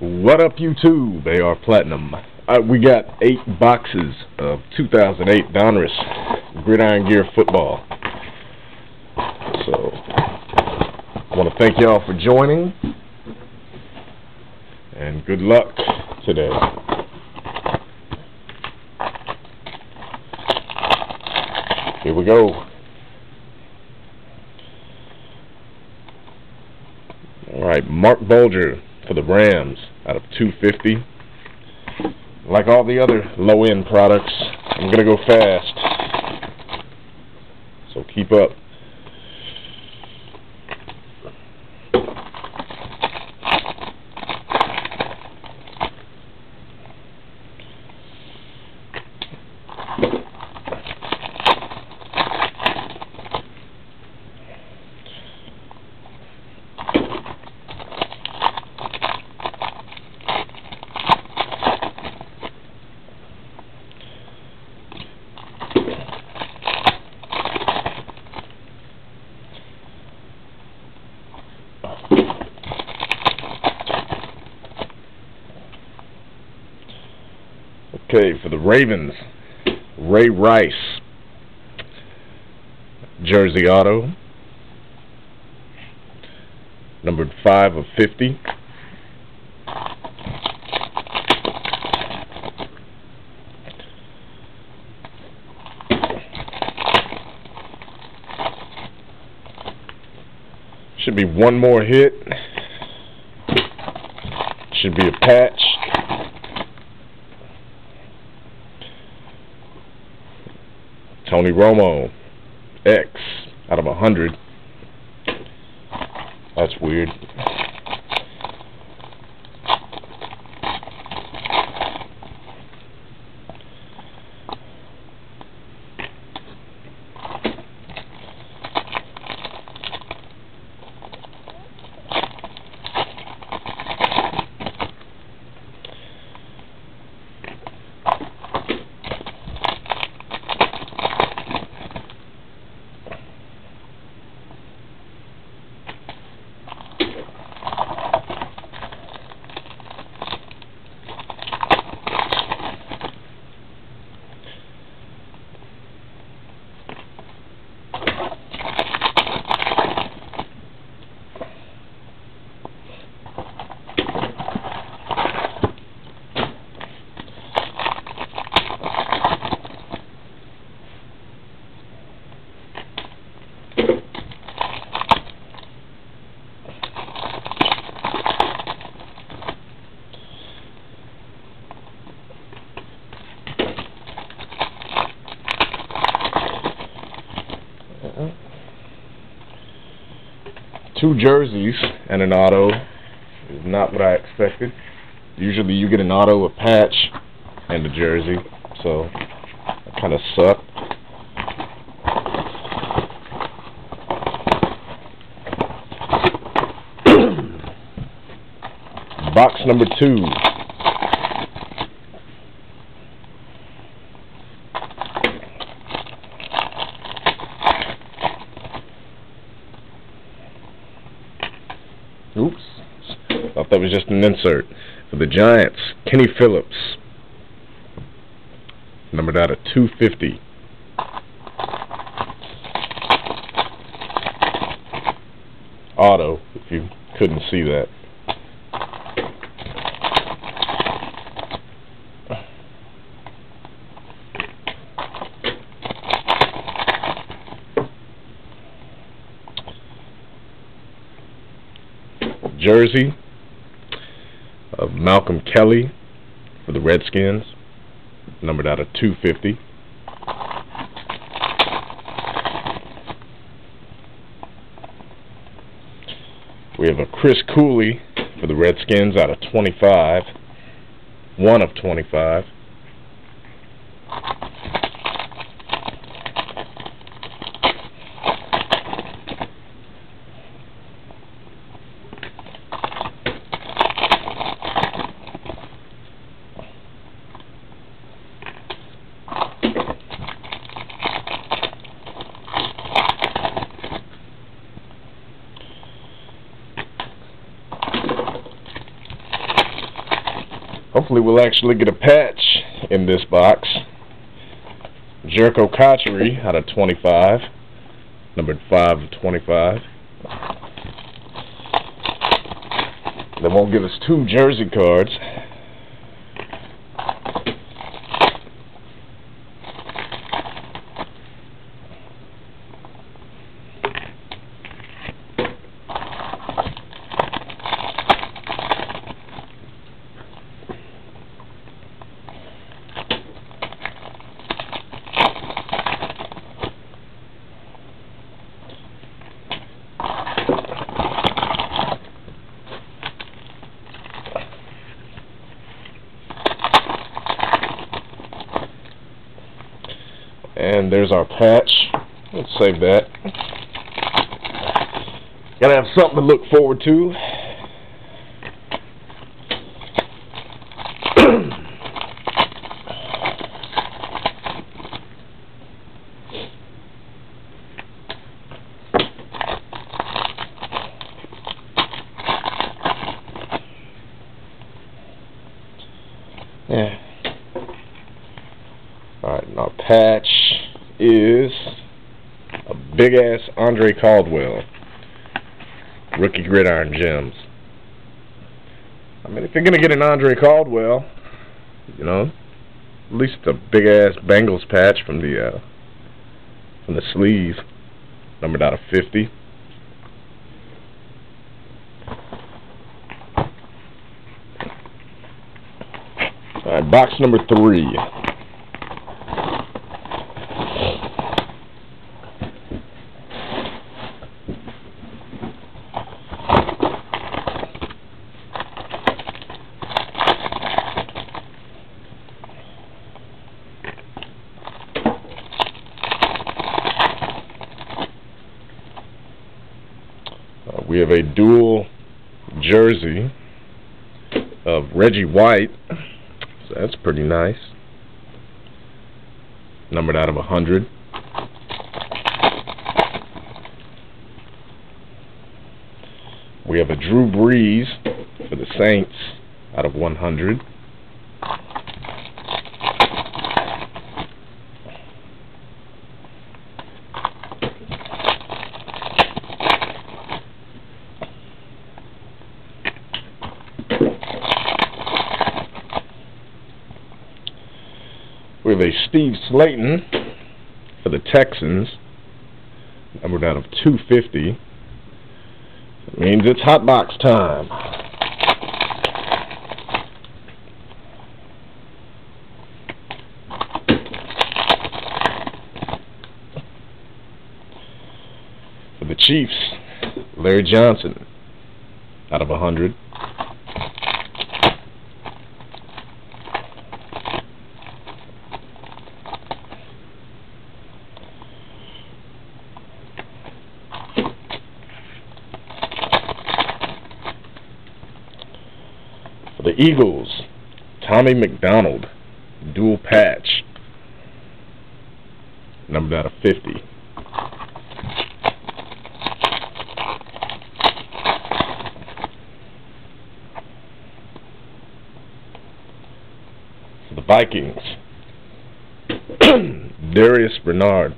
What up, YouTube? AR Platinum. We got 8 boxes of 2008 Donruss Gridiron Gear football. So, I want to thank y'all for joining, and good luck today. Here we go. Alright, Mark Bulger for the Rams out of 250. Like all the other low-end products, I'm going to go fast, so keep up. Okay, for the Ravens, Ray Rice, jersey auto, numbered 5 of 50. Should be one more hit. Should be a patch. Tony Romo, X, out of 100. That's weird. Two jerseys and an auto is not what I expected. Usually you get an auto, a patch, and a jersey, so that kind of sucked. Box number 2. Oops, thought that was just an insert. For the Giants, Kenny Phillips, numbered out of 250. Auto, if you couldn't see that. Jersey of Malcolm Kelly for the Redskins, numbered out of 250. We have a Chris Cooley for the Redskins out of 25, 1 of 25. Hopefully we'll actually get a patch in this box. Jericho Cotchery out of 25. Numbered 5 of 25. They won't give us 2 jersey cards. And there's our patch. Let's save that. Gotta have something to look forward to. Yeah. Alright, and our patch is a big-ass Andre Caldwell. Rookie Gridiron Gems. I mean, if you're going to get an Andre Caldwell, you know, at least a big-ass Bengals patch from the sleeve, numbered out of 50. Alright, box number 3. We have a dual jersey of Reggie White, so that's pretty nice. Numbered out of 100. We have a Drew Brees for the Saints out of 100. We have a Steve Slayton for the Texans, numbered out of 250. That means it's hot box time. For the Chiefs, Larry Johnson out of 100. For the Eagles, Tommy McDonald, dual patch, numbered out of 50. For the Vikings, Darius Renard,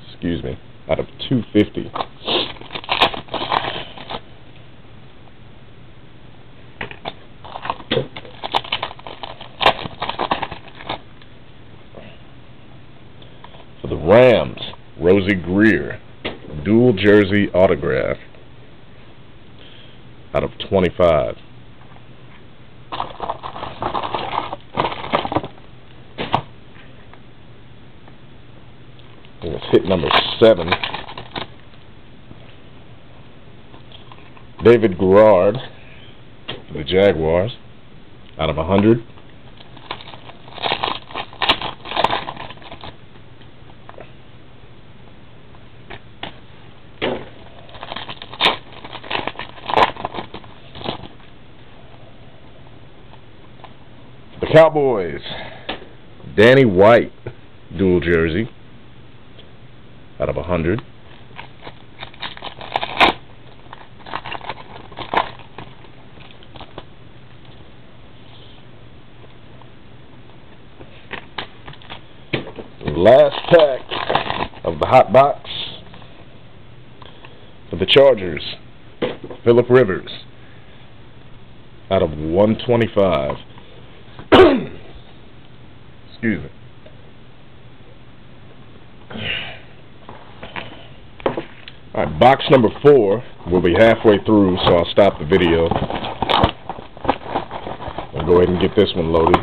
excuse me, out of 250. For the Rams, Rosie Greer, dual jersey autograph, out of 25. And it's hit number 7. David Garrard for the Jaguars, out of 100. The Cowboys, Danny White, dual jersey, out of 100. last pack of the hot box for the Chargers. Phillip Rivers out of 125. Excuse me. Alright, box number 4. We'll be halfway through, so I'll stop the video. I'll go ahead and get this one loaded.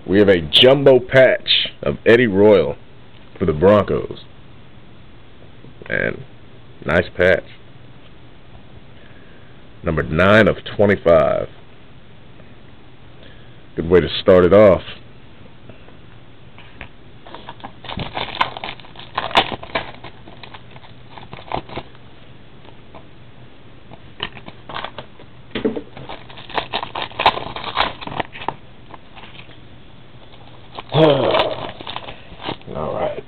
We have a jumbo patch of Eddie Royal for the Broncos. And nice patch. Number 9 of 25. Good way to start it off. All right.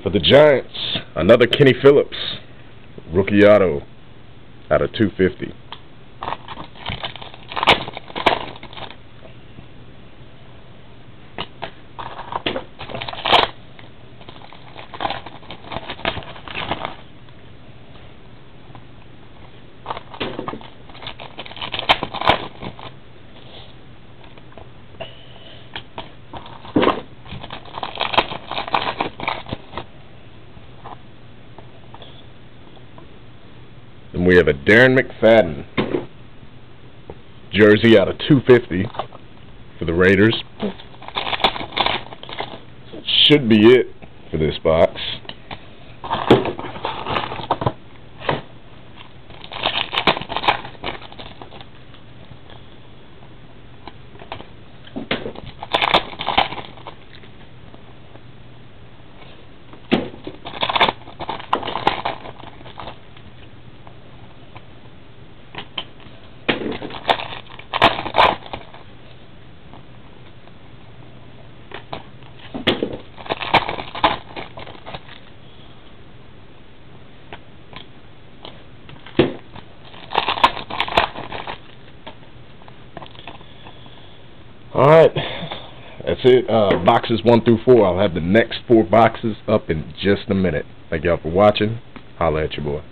For the Giants, another Kenny Phillips, rookie auto out of 250. And we have a Darren McFadden jersey out of 250 for the Raiders. That should be it for this box. Alright, that's it. Boxes 1 through 4. I'll have the next 4 boxes up in just a minute. Thank y'all for watching. Holla at your boy.